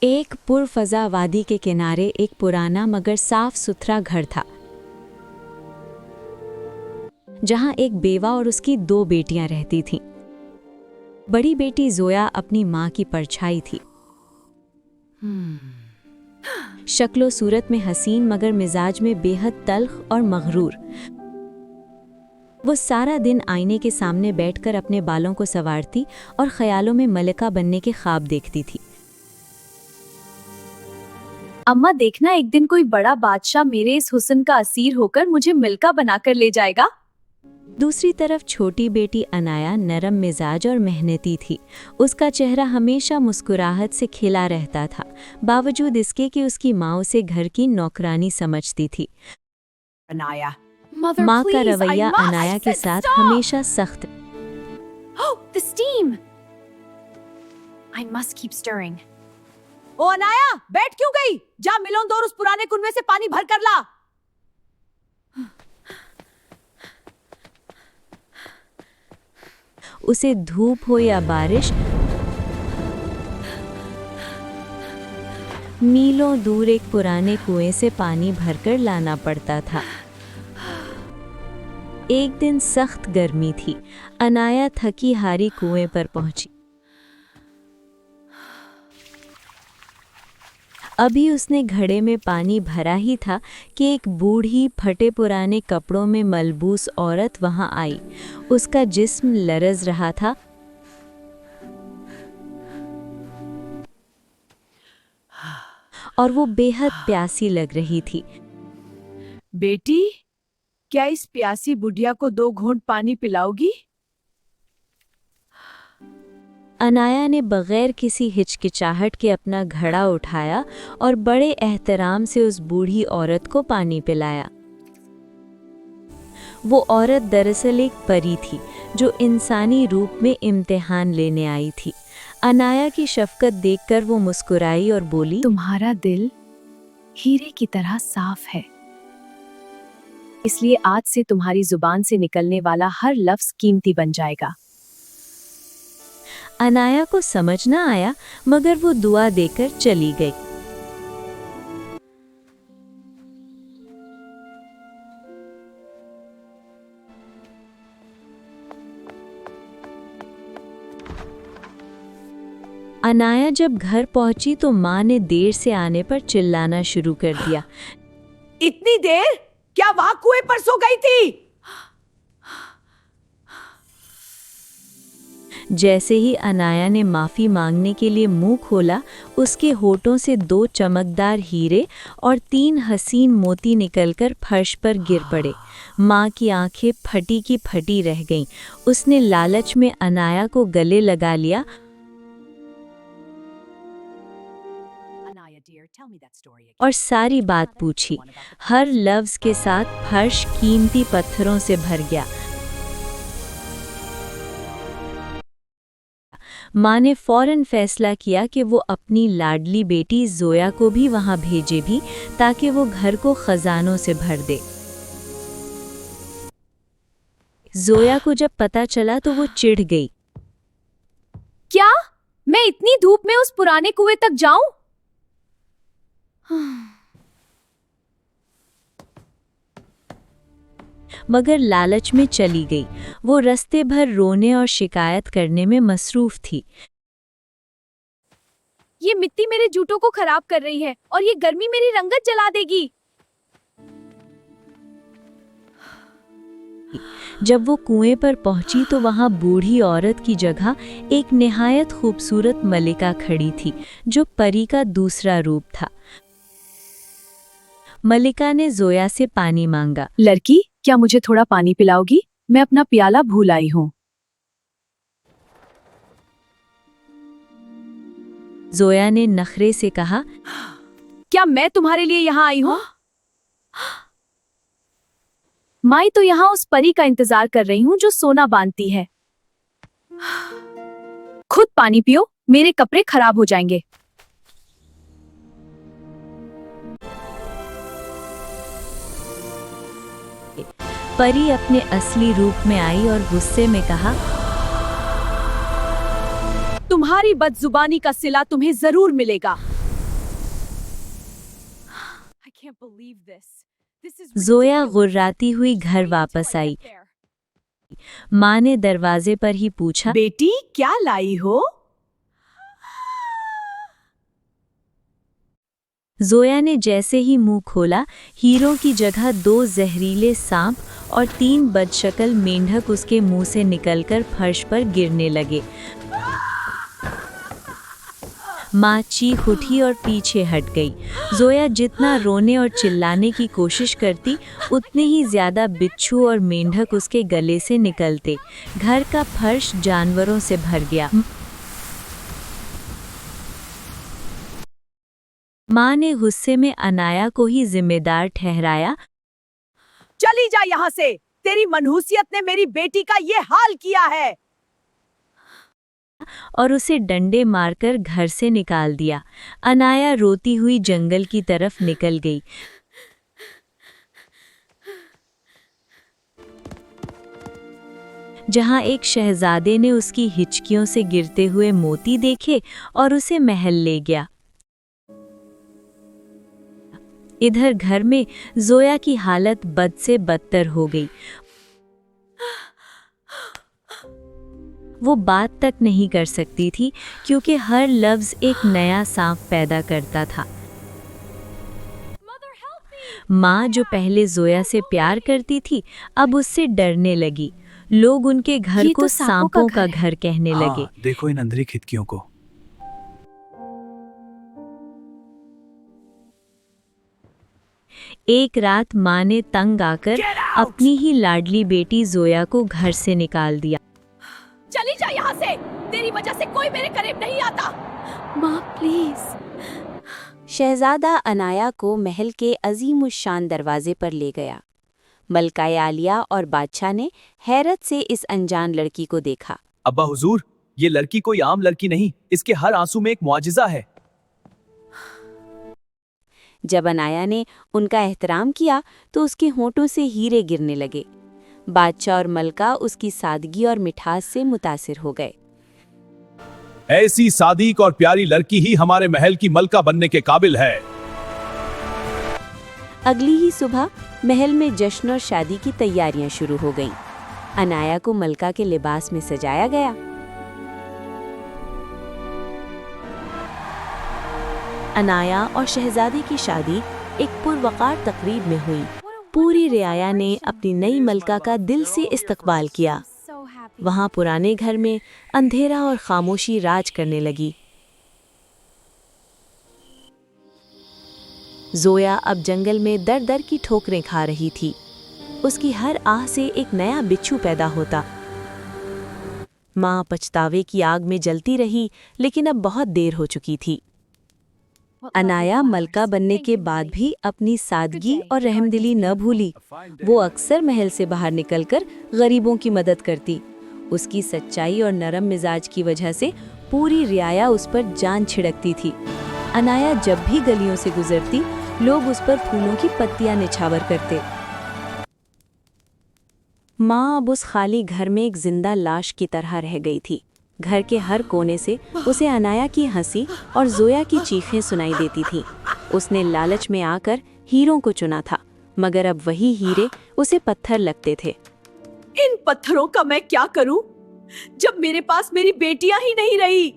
एक पुरफज़ा वादी के किनारे एक पुराना मगर साफ सुथरा घर था, जहां एक बेवा और उसकी 2 बेटियां रहती थीं। बड़ी बेटी जोया अपनी माँ की परछाई थी। शक्लो सूरत में हसीन मगर मिजाज में बेहद तल्ख और मगरूर। वो सारा दिन आईने के सामने बैठकर अपने बालों को संवारती और ख्यालों में मलिका बनने के ख्वाब देखती थी। अम्मा, देखना एक दिन कोई बड़ा बादशाह मेरे इस हुस्न का असीर होकर मुझे मिल्का बनाकर ले जाएगा। दूसरी तरफ छोटी बेटी अनाया नरम मिजाज और मेहनती थी। उसका चेहरा हमेशा मुस्कुराहट से खिला रहता था, बावजूद इसके कि उसकी माँ उसे घर की नौकरानी समझती थी। अनाया, माँ का रवैया अनाया के साथ हमेशा सख्त। The steam. I must keep stirring. ओ अनाया, बैठ क्यों गई? जा मिलों दो और उस पुराने कुनवे से पानी भर कर ला। उसे धूप हो या बारिश, मीलों दूर एक पुराने कुएं से पानी भरकर लाना पड़ता था। एक दिन सख्त गर्मी थी। अनाया थकी हारी कुएं पर पहुंची। अभी उसने घड़े में पानी भरा ही था कि एक बूढ़ी फटे पुराने कपड़ों में मलबूस औरत वहां आई। उसका जिस्म लरज रहा था और वो बेहद प्यासी लग रही थी। बेटी, क्या इस प्यासी बुढ़िया को 2 घूंट पानी पिलाओगी? अनाया ने बगैर किसी हिचकिचाहट के अपना घड़ा उठाया और बड़े एहतराम से उस बूढ़ी औरत को पानी पिलाया। वो औरत दरअसल एक परी थी जो इंसानी रूप में इम्तिहान लेने आई थी। अनाया की शफकत देखकर वो मुस्कुराई और बोली, तुम्हारा दिल हीरे की तरह साफ है, इसलिए आज से तुम्हारी जुबान से निकलने वाला हर लफ्ज कीमती बन जाएगा। अनाया को समझ न आया, मगर वो दुआ देकर चली गई। अनाया जब घर पहुंची तो माँ ने देर से आने पर चिल्लाना शुरू कर दिया। इतनी देर? क्या वहां कुएं पर सो गई थी? जैसे ही अनाया ने माफ़ी मांगने के लिए मुंह खोला, उसके होठों से 2 चमकदार हीरे और 3 हसीन मोती निकलकर फर्श पर गिर पड़े। माँ की आंखें फटी की फटी रह गईं। उसने लालच में अनाया को गले लगा लिया और सारी बात पूछी। हर लफ्ज़ के साथ फर्श कीमती पत्थरों से भर गया। माँ ने फौरन फैसला किया कि वो अपनी लाडली बेटी जोया को भी वहां भेजे भी, ताकि वो घर को खजानों से भर दे। जोया को जब पता चला तो वो चिढ़ गई। क्या मैं इतनी धूप में उस पुराने कुएं तक जाऊं? मगर लालच में चली गई। वो रास्ते भर रोने और शिकायत करने में मसरूफ थी। ये मिट्टी मेरे जूतों को खराब कर रही है और ये गर्मी मेरी रंगत जला देगी। जब वो कुएं पर पहुंची तो वहां बूढ़ी औरत की जगह एक निहायत खूबसूरत मलिका खड़ी थी, जो परी का दूसरा रूप था। मलिका ने जोया से पानी मांगा। लड़की, क्या मुझे थोड़ा पानी पिलाओगी? मैं अपना प्याला भूल आई हूँ। जोया ने नखरे से कहा, क्या मैं तुम्हारे लिए यहाँ आई हूँ? माई तो यहाँ उस परी का इंतजार कर रही हूँ जो सोना बांधती है। खुद पानी पियो, मेरे कपड़े खराब हो जाएंगे। परी अपने असली रूप में आई और गुस्से में कहा, तुम्हारी बदजुबानी का सिला तुम्हें जरूर मिलेगा। can't believe this. This is Zoya ridiculous. गुर्राती हुई घर Wait till वापस I आई। get there. माँ ने दरवाजे पर ही पूछा, बेटी क्या लाई हो? जोया ने जैसे ही मुंह खोला, हीरों की जगह 2 जहरीले सांप और 3 बदशक्ल मेंढक उसके मुंह से निकलकर फर्श पर गिरने लगे। माँ चीख उठी और पीछे हट गई। जोया जितना रोने और चिल्लाने की कोशिश करती, उतने ही ज्यादा बिच्छू और मेंढक उसके गले से निकलते। घर का फर्श जानवरों से भर गया। माँ ने गुस्से में अनाया को ही जिम्मेदार ठहराया चली जा यहाँ से। तेरी मनहूसियत ने मेरी बेटी का ये हाल किया है। और उसे डंडे मारकर घर से निकाल दिया। अनाया रोती हुई जंगल की तरफ निकल गई। जहां एक शहजादे ने उसकी हिचकियों से गिरते हुए मोती देखे और उसे महल ले गया। इधर घर में जोया की हालत बद से बदतर हो गई। वो बात तक नहीं कर सकती थी क्योंकि हर लफ्ज एक नया सांप पैदा करता था। माँ जो पहले जोया से प्यार करती थी, अब उससे डरने लगी। लोग उनके घर ये को तो सांपों सांपों का का घर है। घर कहने लगे। देखो इन अंदरी खिड़कियों को। एक रात माँ ने तंग आकर अपनी ही लाडली बेटी जोया को घर से निकाल दिया। चली जा यहाँ से। तेरी वजह से कोई मेरे करीब नहीं आता। माँ प्लीज। शहजादा अनाया को महल के अजीमुशान दरवाजे पर ले गया। मलका आलिया और बादशाह ने हैरत से इस अनजान लड़की को देखा। अब्बा हुजूर, ये लड़की कोई आम लड़की नहीं, इसके हर आंसू में एक मुआजिजा है। जब अनाया ने उनका एहतराम किया तो उसके होंठों से हीरे गिरने लगे। बादशाह और मलका उसकी सादगी और मिठास से मुतासिर हो गए। ऐसी सादिक और प्यारी लड़की ही हमारे महल की मलका बनने के काबिल है। अगली ही सुबह महल में जश्न और शादी की तैयारियां शुरू हो गईं। अनाया को मलका के लिबास में सजाया गया। अनाया और शहजादी की शादी एक पुरवकार तकरीब में हुई। पूरी रियाया ने अपनी नई मलका का दिल से इस्तकबाल किया। वहां पुराने घर में अंधेरा और खामोशी राज करने लगी। जोया अब जंगल में दर दर की ठोकरें खा रही थी। उसकी हर आह से एक नया बिच्छू पैदा होता। माँ पछतावे की आग में जलती रही, लेकिन अब बहुत देर हो चुकी थी। अनाया मलका बनने के बाद भी अपनी सादगी और रहमदिली न भूली। वो अक्सर महल से बाहर निकलकर गरीबों की मदद करती। उसकी सच्चाई और नरम मिजाज की वजह से पूरी रियाया उस पर जान छिड़कती थी। अनाया जब भी गलियों से गुजरती, लोग उस पर फूलों की पत्तियां निछावर करते। माँ अब उस खाली घर में एक जिंदा लाश की तरह रह गई थी। घर के हर कोने से उसे अनाया की हंसी और जोया की चीखें सुनाई देती थीं। उसने लालच में आकर हीरों को चुना था, मगर अब वही हीरे उसे पत्थर लगते थे। इन पत्थरों का मैं क्या करूं, जब मेरे पास मेरी बेटियां ही नहीं रही।